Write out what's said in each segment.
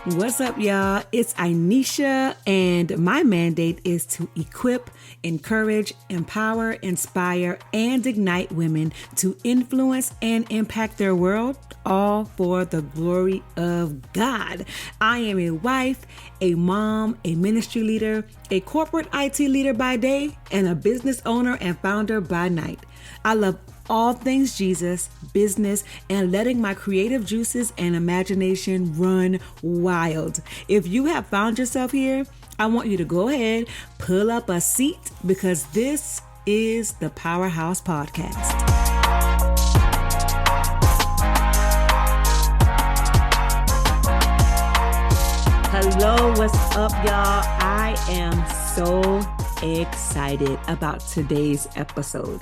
What's up, y'all? It's Anisha, and my mandate is to equip, encourage, empower, inspire, and ignite women to influence and impact their world, all for the glory of God. I am a wife, a mom, a ministry leader, a corporate IT leader by day, and a business owner and founder by night. I love all things Jesus, business, and letting my creative juices and imagination run wild. If you have found yourself here, I want you to go ahead, pull up a seat, because this is the PowHerhouse Podcast. Hello, what's up, y'all? I am so excited about today's episode.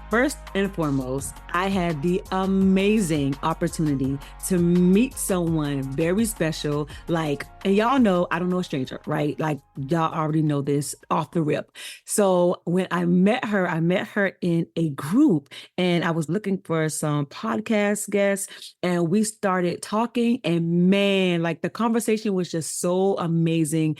First and foremost, I had the amazing opportunity to meet someone very special. And y'all know, I don't know a stranger, right? Like, y'all already know this off the rip. So when I met her in a group, and I was looking for some podcast guests, and we started talking, and man, like the conversation was just so amazing.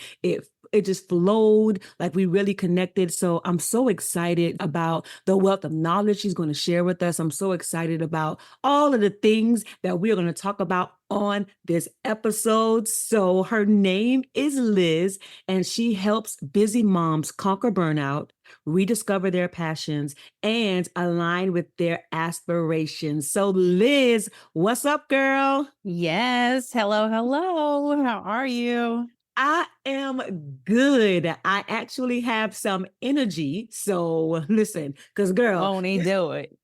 It just flowed, like we really connected. So I'm so excited about the wealth of knowledge she's going to share with us. I'm so excited about all of the things that we're going to talk about on this episode. So her name is Liz, and she helps busy moms conquer burnout, rediscover their passions, and align with their aspirations. So Liz, what's up, girl? Yes. Hello. How are you? I am good. I actually have some energy. So listen, because girl. Won't he do it?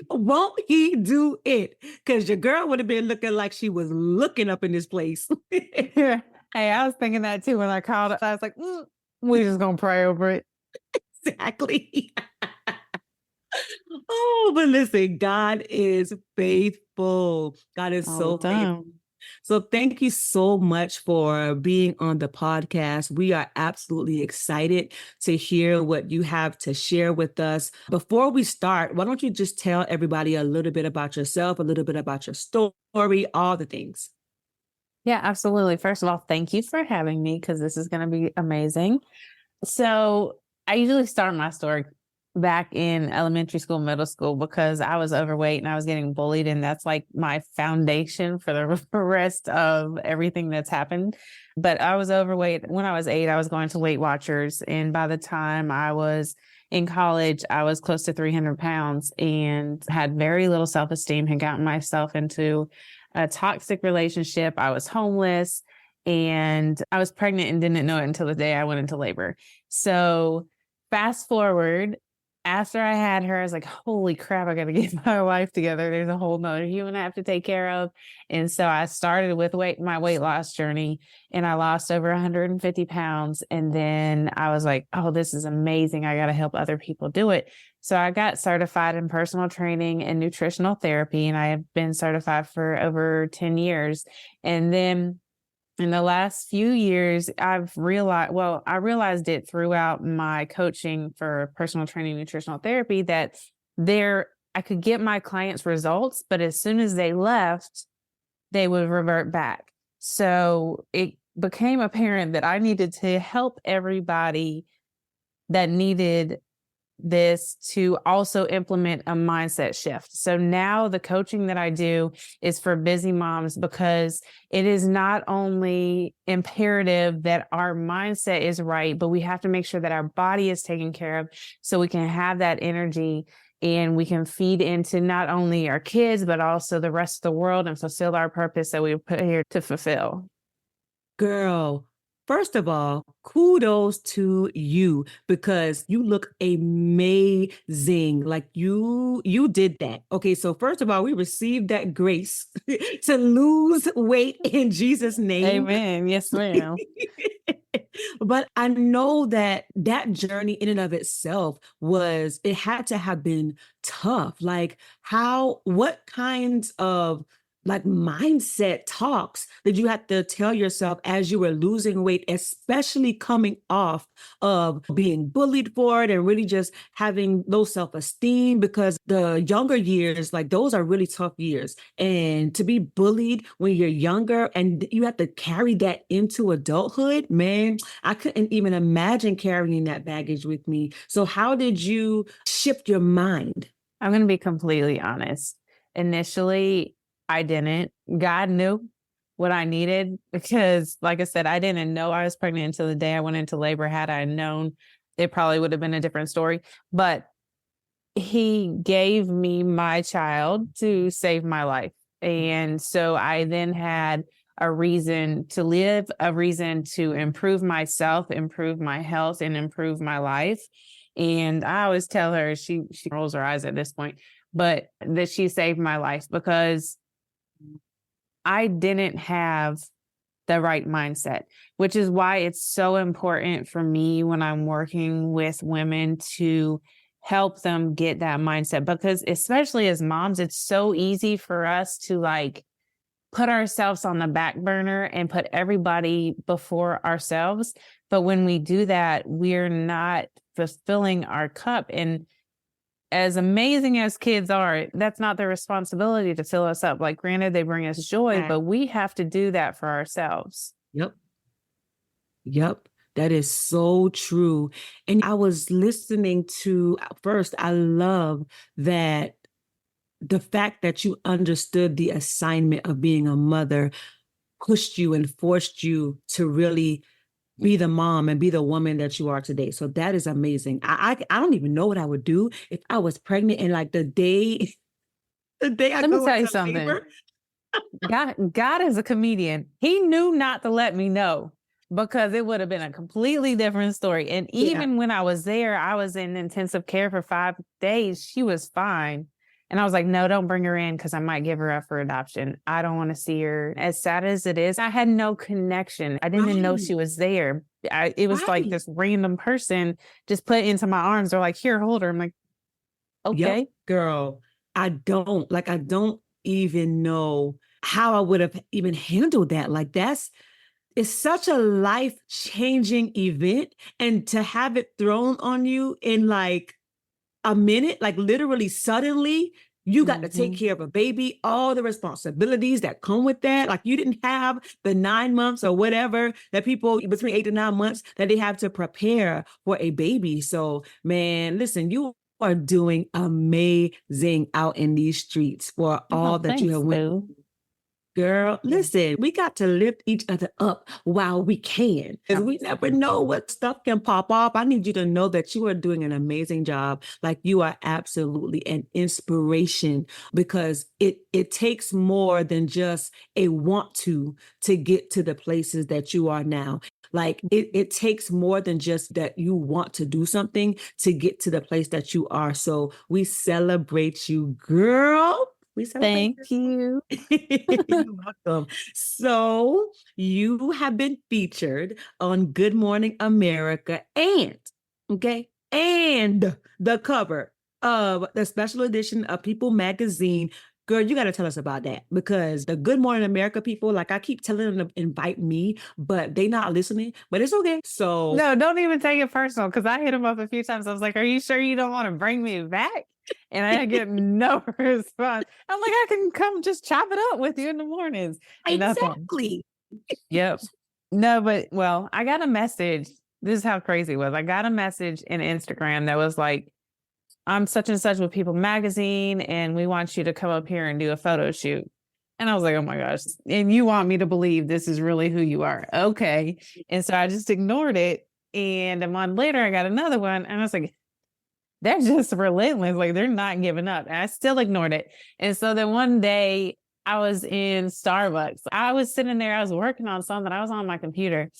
Won't he do it? Because your girl would have been looking like she was looking up in this place. Hey, I was thinking that too when I called it. I was like, we're just going to pray over it. Exactly. Oh, but listen, God is faithful. God is so faithful. So thank you so much for being on the podcast. We are absolutely excited to hear what you have to share with us. Before we start, why don't you just tell everybody a little bit about yourself, a little bit about your story, all the things. Yeah, absolutely. First of all, thank you for having me, because this is going to be amazing. So I usually start my story back in elementary school, middle school, because I was overweight and I was getting bullied. And that's like my foundation for the rest of everything that's happened. But I was overweight. When I was 8, I was going to Weight Watchers. And by the time I was in college, I was close to 300 pounds and had very little self-esteem, had gotten myself into a toxic relationship. I was homeless and I was pregnant and didn't know it until the day I went into labor. So fast forward, after I had her, I was like, holy crap, I got to get my life together. There's a whole nother human I have to take care of. And so I started with my weight loss journey, and I lost over 150 pounds. And then I was like, oh, this is amazing. I got to help other people do it. So I got certified in personal training and nutritional therapy, and I have been certified for over 10 years. And then in the last few years, I realized it throughout my coaching for personal training, nutritional therapy, that I could get my clients results, but as soon as they left, they would revert back. So it became apparent that I needed to help everybody that needed this to also implement a mindset shift. So now the coaching that I do is for busy moms, because it is not only imperative that our mindset is right, but we have to make sure that our body is taken care of so we can have that energy and we can feed into not only our kids, but also the rest of the world and fulfill our purpose that we were put here to fulfill. Girl, first of all, kudos to you, because you look amazing. Like you did that. Okay, so first of all, we received that grace to lose weight in Jesus' name. Amen. Yes, ma'am. But I know that journey in and of itself it had to have been tough. Like what kinds of like mindset talks that you had to tell yourself as you were losing weight, especially coming off of being bullied for it and really just having low self-esteem, because the younger years, like those are really tough years. And to be bullied when you're younger and you have to carry that into adulthood, man, I couldn't even imagine carrying that baggage with me. So how did you shift your mind? I'm going to be completely honest. Initially, I didn't. God knew what I needed because, like I said, I didn't know I was pregnant until the day I went into labor. Had I known, it probably would have been a different story. But he gave me my child to save my life. And so I then had a reason to live, a reason to improve myself, improve my health, and improve my life. And I always tell her, she rolls her eyes at this point, but that she saved my life because I didn't have the right mindset, which is why it's so important for me when I'm working with women to help them get that mindset. Because especially as moms, it's so easy for us to like put ourselves on the back burner and put everybody before ourselves. But when we do that, we're not fulfilling our cup. And as amazing as kids are, that's not their responsibility to fill us up. Like, granted, they bring us joy, but we have to do that for ourselves. Yep. That is so true. And I was listening to, first, I love that the fact that you understood the assignment of being a mother pushed you and forced you to really be the mom and be the woman that you are today. So that is amazing. I don't even know what I would do if I was pregnant and like the day I Let me tell you something. labor. God is a comedian. He knew not to let me know because it would have been a completely different story. And even when I was there, I was in intensive care for 5 days. She was fine. And I was like, no, don't bring her in because I might give her up for adoption. I don't want to see her. As sad as it is, I had no connection. I didn't even know she was there. It was like this random person just put into my arms. They're like, here, hold her. I'm like, okay. Yep, girl, I don't even know how I would have even handled that. Like it's such a life-changing event. And to have it thrown on you in like a minute, like literally suddenly, you got to take care of a baby, all the responsibilities that come with that. Like you didn't have the 9 months or whatever that people between 8 to 9 months that they have to prepare for a baby. So man, listen, you are doing amazing out in these streets for all that you have went through. Girl, listen, we got to lift each other up while we can, because we never know what stuff can pop off. I need you to know that you are doing an amazing job. Like you are absolutely an inspiration, because it takes more than just a want to get to the places that you are now. Like it takes more than just that you want to do something to get to the place that you are. So we celebrate you, girl. Thank you. You're welcome. So you have been featured on Good Morning America and the cover of the special edition of People magazine. Girl, you got to tell us about that, because the Good Morning America people, like I keep telling them to invite me, but they not listening, but it's okay. So no, don't even take it personal, because I hit them up a few times. I was like, are you sure you don't want to bring me back? And I get no response. I'm like, I can come just chop it up with you in the mornings. Exactly. Yep. No, but well, I got a message. This is how crazy it was. I got a message in Instagram that was like, I'm such and such with People magazine, and we want you to come up here and do a photo shoot. And I was like, oh my gosh. And you want me to believe this is really who you are? Okay. And so I just ignored it. And a month later, I got another one. And I was like, they're just relentless. Like they're not giving up. And I still ignored it. And so then one day I was in Starbucks. I was sitting there, I was working on something. I was on my computer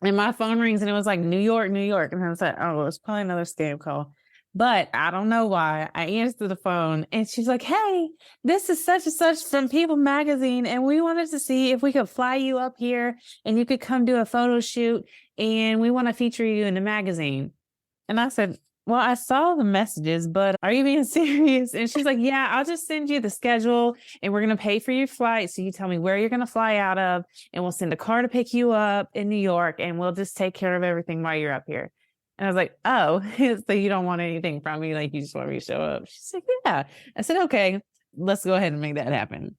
and my phone rings and it was like, New York, New York. And I was like, oh, it's probably another scam call. But I don't know why. I answered the phone and she's like, hey, this is such and such from People magazine. And we wanted to see if we could fly you up here and you could come do a photo shoot. And we want to feature you in the magazine. And I said, well, I saw the messages, but are you being serious? And she's like, yeah, I'll just send you the schedule and we're going to pay for your flight. So you tell me where you're going to fly out of and we'll send a car to pick you up in New York and we'll just take care of everything while you're up here. And I was like, oh, so you don't want anything from me? Like, you just want me to show up? She's like, yeah. I said, okay, let's go ahead and make that happen.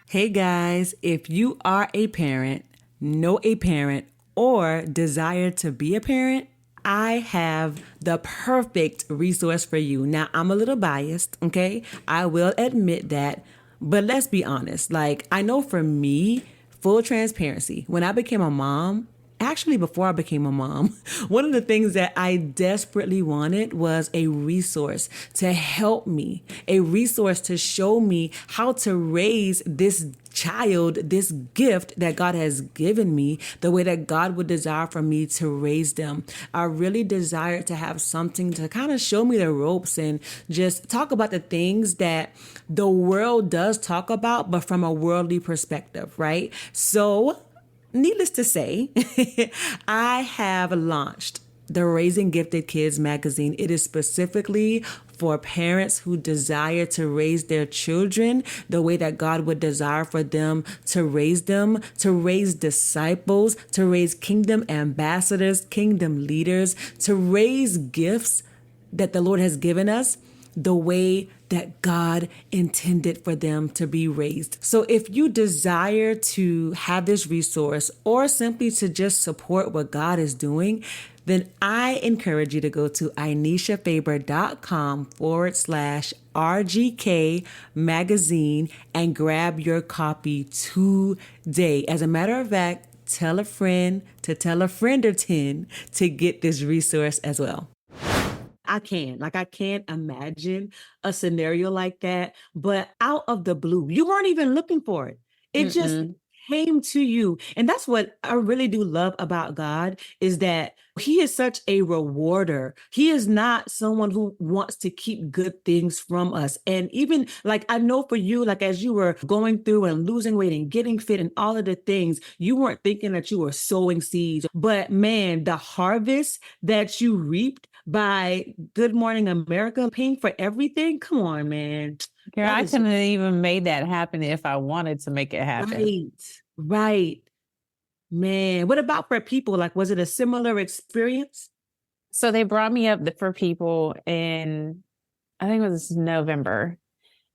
Hey guys, if you are a parent, know a parent, or desire to be a parent, I have the perfect resource for you. Now, I'm a little biased, okay? I will admit that, but let's be honest. Like, I know for me, full transparency, when I became a mom, actually before I became a mom, one of the things that I desperately wanted was a resource to help me, a resource to show me how to raise this child, this gift that God has given me, the way that God would desire for me to raise them. I really desired to have something to kind of show me the ropes and just talk about the things that the world does talk about, but from a worldly perspective, right? So, needless to say, I have launched the Raising Gifted Kids magazine. It is specifically for parents who desire to raise their children the way that God would desire for them, to raise disciples, to raise kingdom ambassadors, kingdom leaders, to raise gifts that the Lord has given us the way that God intended for them to be raised. So if you desire to have this resource or simply to just support what God is doing, then I encourage you to go to InishaFaber.com/RGK magazine and grab your copy today. As a matter of fact, tell a friend to tell a friend or 10 to get this resource as well. I can't imagine a scenario like that, but out of the blue, you weren't even looking for it. It just came to you. And that's what I really do love about God, is that he is such a rewarder. He is not someone who wants to keep good things from us. And even like, I know for you, like as you were going through and losing weight and getting fit and all of the things, you weren't thinking that you were sowing seeds, but man, the harvest that you reaped by Good Morning America paying for everything. Come on, man. Girl, I couldn't have even made that happen if I wanted to make it happen. Right. Man, what about for people? Like, was it a similar experience? So they brought me up for people in, I think it was November.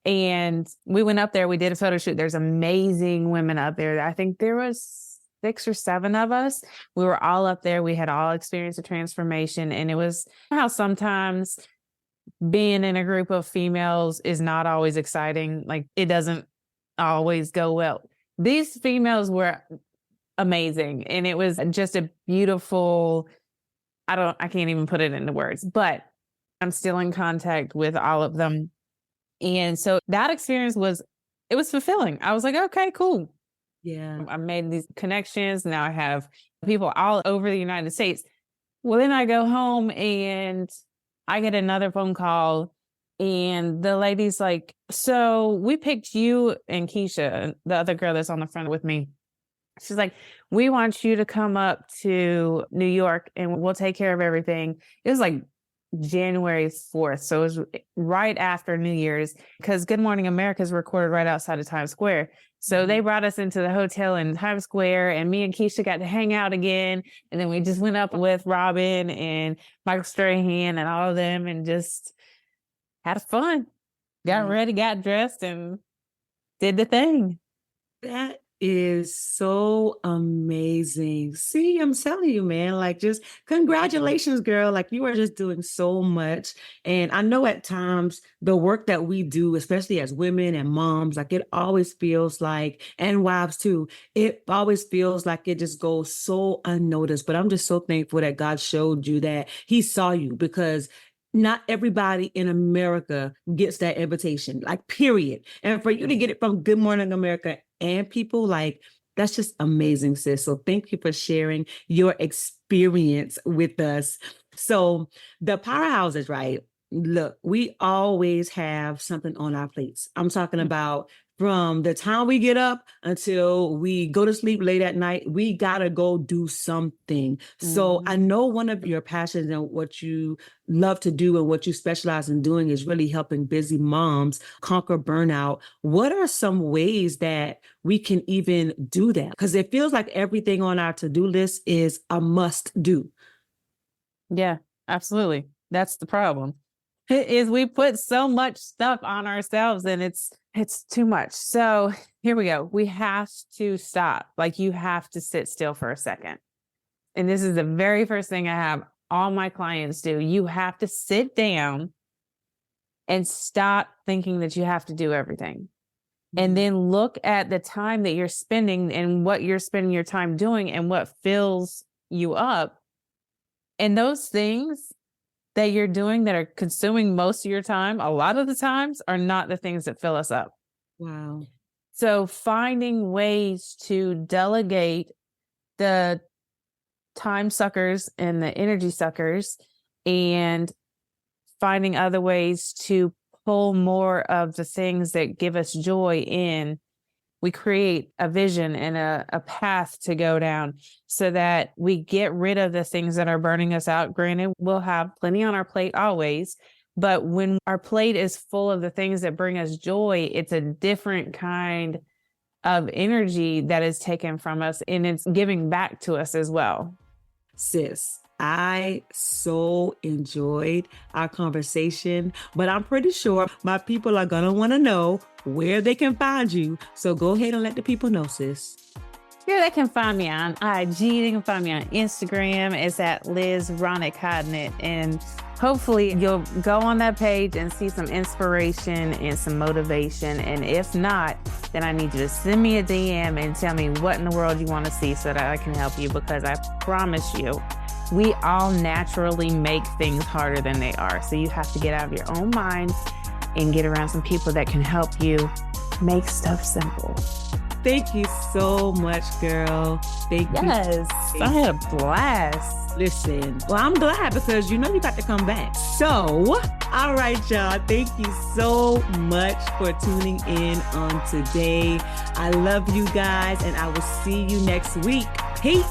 And we went up there, we did a photo shoot. There's amazing women up there. I think there was 6 or 7 of us. We were all up there. We had all experienced a transformation. And it was how sometimes being in a group of females is not always exciting. Like, it doesn't always go well. These females were amazing. And it was just a beautiful, I can't even put it into words, but I'm still in contact with all of them. And so that experience was fulfilling. I was like, okay, cool. Yeah. I made these connections. Now I have people all over the United States. Well, then I go home and I get another phone call and the lady's like, so we picked you and Keisha, the other girl that's on the front with me. She's like, we want you to come up to New York and we'll take care of everything. It was like January 4th. So it was right after New Year's, because Good Morning America is recorded right outside of Times Square. So they brought us into the hotel in Times Square and me and Keisha got to hang out again. And then we just went up with Robin and Michael Strahan and all of them and just had fun. Got ready, got dressed and did the thing. That is so amazing. See, I'm telling you, man, like, just congratulations, girl. Like, you are just doing so much. And I know at times the work that we do, especially as women and moms, like, it always feels like, and wives too, it always feels like it just goes so unnoticed. But I'm just so thankful that God showed you that he saw you, because not everybody in America gets that invitation, like, period. And for you to get it from Good Morning America and people, like, that's just amazing, sis. So thank you for sharing your experience with us. So the powerhouses, right? Look, we always have something on our plates. I'm talking about From the time we get up until we go to sleep late at night, we got to go do something. So I know one of your passions and what you love to do and what you specialize in doing is really helping busy moms conquer burnout. What are some ways that we can even do that? Because it feels like everything on our to-do list is a must do. Yeah, absolutely. That's the problem. Is we put so much stuff on ourselves and it's too much. So here we go. We have to stop. Like, you have to sit still for a second. And this is the very first thing I have all my clients do. You have to sit down and stop thinking that you have to do everything. And then look at the time that you're spending and what you're spending your time doing and what fills you up. And those things that you're doing that are consuming most of your time, a lot of the times, are not the things that fill us up. Wow. So finding ways to delegate the time suckers and the energy suckers, and finding other ways to pull more of the things that give us joy in, we create a vision and a path to go down so that we get rid of the things that are burning us out. Granted, we'll have plenty on our plate always, but when our plate is full of the things that bring us joy, it's a different kind of energy that is taken from us, and it's giving back to us as well. Sis, I so enjoyed our conversation, but I'm pretty sure my people are going to want to know where they can find you. So go ahead and let the people know, sis. Yeah, they can find me on IG. They can find me on Instagram. It's at Hodnett. And hopefully you'll go on that page and see some inspiration and some motivation. And if not, then I need you to send me a DM and tell me what in the world you want to see so that I can help you, because I promise you, we all naturally make things harder than they are. So you have to get out of your own mind and get around some people that can help you make stuff simple. Thank you so much, girl. Thank you. Yes, I had a blast. Listen, well, I'm glad, because you got to come back. So, all right, y'all. Thank you so much for tuning in on today. I love you guys, and I will see you next week. Peace.